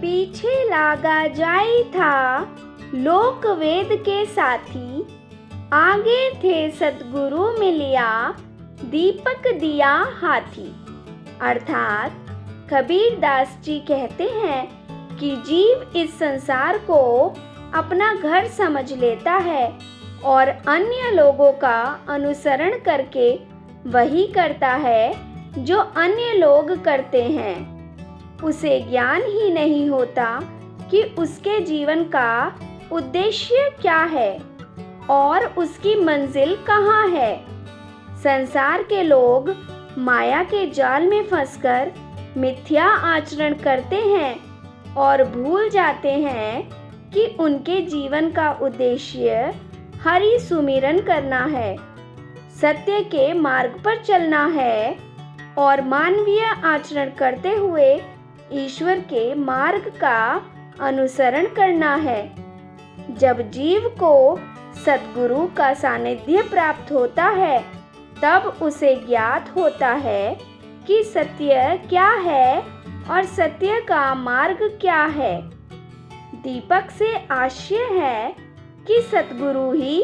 पीछे लागा जाई था लोक वेद के साथी, आगे थे सतगुरु मिलिया दीपक दिया हाथी। अर्थात कबीर दास जी कहते हैं कि जीव इस संसार को अपना घर समझ लेता है और अन्य लोगों का अनुसरण करके वही करता है जो अन्य लोग करते हैं। उसे ज्ञान ही नहीं होता कि उसके जीवन का उद्देश्य क्या है और उसकी मंजिल कहाँ है। संसार के लोग माया के जाल में फंसकर मिथ्या आचरण करते हैं और भूल जाते हैं कि उनके जीवन का उद्देश्य हरि सुमिरन करना है, सत्य के मार्ग पर चलना है और मानवीय आचरण करते हुए ईश्वर के मार्ग का अनुसरण करना है। जब जीव को सद्गुरु का सानिध्य प्राप्त होता है तब उसे ज्ञात होता है कि सत्य क्या है और सत्य का मार्ग क्या है। दीपक से आशय है कि सद्गुरु ही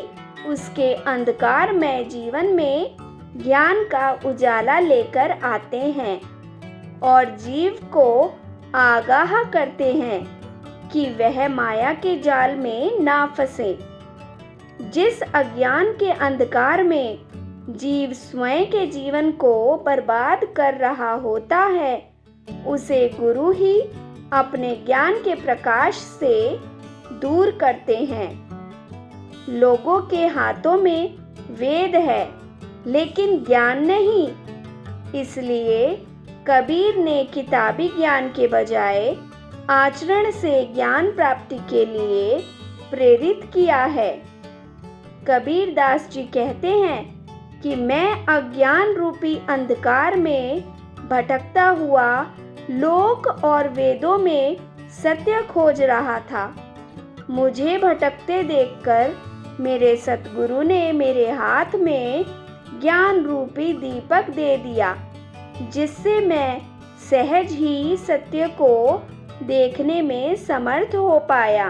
उसके अंधकारमय जीवन में ज्ञान का उजाला लेकर आते हैं और जीव को आगाह करते हैं कि वह माया के जाल में ना फंसे। जिस अज्ञान के अंधकार में जीव स्वयं के जीवन को बर्बाद कर रहा होता है, उसे गुरु ही अपने ज्ञान के प्रकाश से दूर करते हैं। लोगों के हाथों में वेद है लेकिन ज्ञान नहीं, इसलिए कबीर ने किताबी ज्ञान के बजाय आचरण से ज्ञान प्राप्ति के लिए प्रेरित किया है। कबीर दास जी कहते हैं कि मैं अज्ञान रूपी अंधकार में भटकता हुआ लोक और वेदों में सत्य खोज रहा था। मुझे भटकते देखकर मेरे सतगुरु ने मेरे हाथ में ज्ञान रूपी दीपक दे दिया, जिससे मैं सहज ही सत्य को देखने में समर्थ हो पाया।